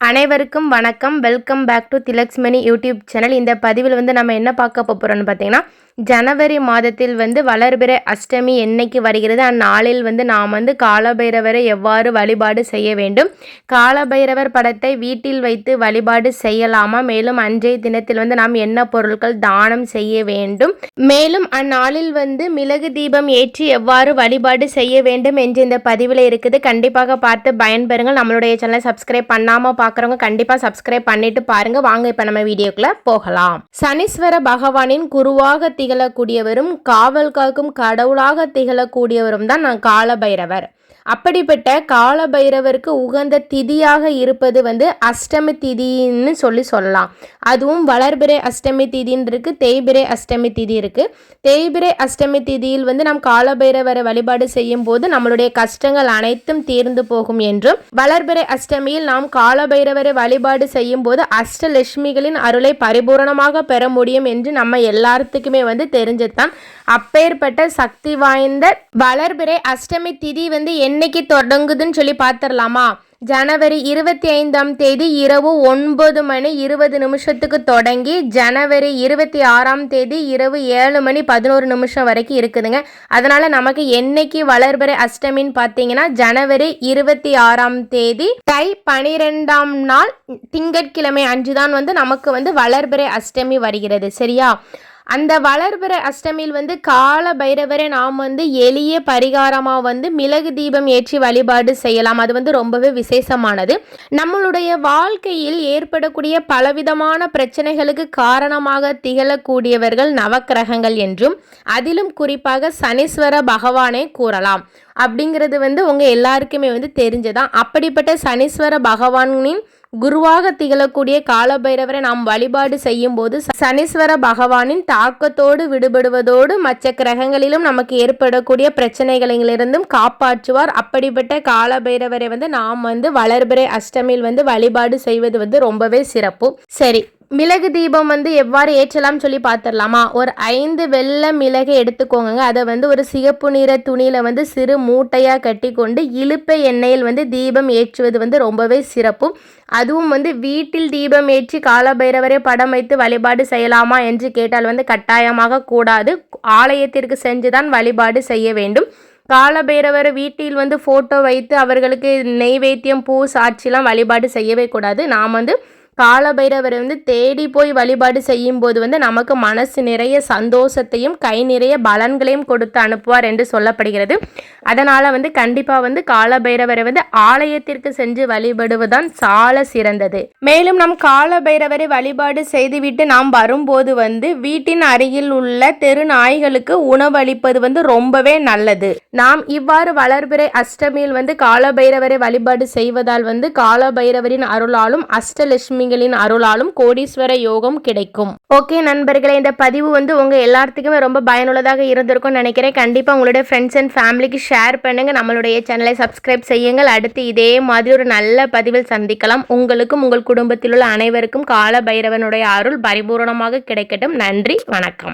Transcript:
அனைவருக்கும் வணக்கம். Welcome back to Thilaksmani YouTube channel. இந்த பதிவில் நம்ம என்ன பார்க்க போகிறோம்னு பார்த்தீங்கன்னா, ஜனவரி மாதத்தில் வளர்பிறை அஷ்டமி என்னைக்கு வருகிறது, அந்நாளில் நாம் காலபைரவரை எவ்வாறு வழிபாடு செய்ய வேண்டும், காலபைரவர் படத்தை வீட்டில் வைத்து வழிபாடு செய்யலாமா, மேலும் அன்றைய தினத்தில் நாம் என்ன பொருட்கள் தானம் செய்ய வேண்டும், மேலும் அந்நாளில் மிளகு தீபம் ஏற்றி எவ்வாறு வழிபாடு செய்ய வேண்டும் என்று இந்த பதிவில் இருக்குது. கண்டிப்பாக பார்த்து பயன்பெறுங்கள். நம்மளுடைய சேனலை சப்ஸ்கிரைப் பண்ணாமல் பார்க்குறவங்க கண்டிப்பாக சப்ஸ்கிரைப் பண்ணிட்டு பாருங்க. வாங்க இப்போ நம்ம வீடியோக்குள்ள போகலாம். சனீஸ்வர பகவானின் குருவாக திகழக்கூடியவரும் காவல் காக்கும் கடவுளாக திகழக்கூடியவரும் தான் காலபைரவர். அப்படிப்பட்ட காலபைரவருக்கு உகந்த திதியாக இருப்பது அஷ்டமி திதின்னு சொல்லலாம். அதுவும் வளர்பிறை அஷ்டமி திதின்னு இருக்கு, தேய்பிறை அஷ்டமி திதி இருக்கு. தேய்பிறை அஷ்டமி திதியில் நாம் காலபைரவரை வழிபாடு செய்யும் போது நம்மளுடைய கஷ்டங்கள் அனைத்தும் தீர்ந்து போகும் என்றும், வளர்பிறை அஷ்டமியில் நாம் காலபைரவரை வழிபாடு செய்யும் போது அஷ்டலட்சுமிகளின் அருளை பரிபூரணமாக பெற முடியும் என்று நம்ம எல்லாத்துக்குமே தெரிஞ்சதுதான். அப்பேற்பட்ட சக்தி வாய்ந்த வளர்பிறை அஷ்டமி திதி என்னைக்கு தொடங்குதுன்னு சொல்லி பார்த்துடலாமா? ஜனவரி 25ஆம் தேதி இரவு 9:20 தொடங்கி ஜனவரி 26ஆம் தேதி இரவு 7:11 வரைக்கும் இருக்குதுங்க. அதனால நமக்கு என்னைக்கு வளர்பிறை அஷ்டமின்னு பார்த்தீங்கன்னா, ஜனவரி 26ஆம் தேதி தை 12ஆம் நாள் திங்கட்கிழமை அன்று தான் நமக்கு வளர்பிறை அஷ்டமி வருகிறது. சரியா? அந்த வளர்பிறை அஷ்டமியில் கால பைரவரை நாம் எளிய பரிகாரமாக மிளகு தீபம் ஏற்றி வழிபாடு செய்யலாம். அது ரொம்பவே விசேஷமானது. நம்மளுடைய வாழ்க்கையில் ஏற்படக்கூடிய பலவிதமான பிரச்சனைகளுக்கு காரணமாக திகழக்கூடியவர்கள் நவக்கிரகங்கள் என்றும், அதிலும் குறிப்பாக சனீஸ்வர பகவானை கூறலாம். அப்படிங்கிறது உங்கள் எல்லாருக்குமே தெரிஞ்சதான். அப்படிப்பட்ட சனீஸ்வர பகவானின் குருவாக திகழக்கூடிய காலபைரவரை நாம் வழிபாடு செய்யும் போது சனீஸ்வர பகவானின் தாக்கத்தோடு விடுபடுவதோடு மற்ற கிரகங்களிலும் நமக்கு ஏற்படக்கூடிய பிரச்சனைகளிலிருந்தும் காப்பாற்றுவார். அப்படிப்பட்ட காலபைரவரை நாம் வளர்பிறை அஷ்டமியில் வழிபாடு செய்வது ரொம்பவே சிறப்பு. சரி, மிளகு தீபம் எவ்வாறு ஏற்றலாம் சொல்லி பார்த்துடலாமா? ஒரு 5 வெள்ளை மிளகை எடுத்துக்கோங்க. அதை ஒரு சிகப்பு நிற துணியில் சிறு மூட்டையாக கட்டி கொண்டு இழுப்பை எண்ணெயில் தீபம் ஏற்றுவது ரொம்பவே சிறப்பு. அதுவும் வீட்டில் தீபம் ஏற்றி காலபைரவரை படம் வைத்து வழிபாடு செய்யலாமா என்று கேட்டால் கட்டாயமாக கூடாது. ஆலயத்திற்கு சென்றுதான் வழிபாடு செய்ய வேண்டும். காலபைரவர் வீட்டில் ஃபோட்டோ வைத்து அவர்களுக்கு நெய்வேத்தியம் பூ சாட்சிலாம் வழிபாடு செய்யவே கூடாது. நாம் காலபைரவரை தேடி போய் வழிபாடு செய்யும் போது நமக்கு மனசு நிறைய சந்தோஷத்தையும் கை நிறைய பலன்களையும் கொடுத்து அனுப்புவார் என்று சொல்லப்படுகிறது. அதனால் கண்டிப்பாக காலபைரவரை ஆலயத்திற்கு சென்று வழிபடுவதுதான் சால சிறந்தது. மேலும் நம் காலபைரவரை வழிபாடு செய்துவிட்டு நாம் வரும்போது வீட்டின் அருகில் உள்ள தெரு நாய்களுக்கு உணவு அளிப்பது ரொம்பவே நல்லது. நாம் இவ்வாறு வளர்பிறை அஷ்டமியில் காலபைரவரை வழிபாடு செய்வதால் காலபைரவரின் அருளாலும் அஷ்டலட்சுமி அருளாலும் கோடீஸ்வர யோகம் கிடைக்கும். ஓகே நண்பர்களே, இந்த பதிவு உங்க எல்லாத்துக்குமே ரொம்ப பயனுள்ளதாக இருந்திருக்கும் நினைக்கிறேன். கண்டிப்பா உங்களுடைய ஃப்ரெண்ட்ஸ் அண்ட் ஃபேமிலிக்கு ஷேர் பண்ணுங்க. நம்மளுடைய சேனலை சப்ஸ்கிரைப் செய்யுங்கள். அடுத்து இதே மாதிரி ஒரு நல்ல பதிவில் சந்திக்கலாம். உங்களுக்கும் உங்கள் குடும்பத்தில் உள்ள அனைவருக்கும் கால பைரவனுடைய அருள் பரிபூரணமாக கிடைக்கட்டும். நன்றி, வணக்கம்.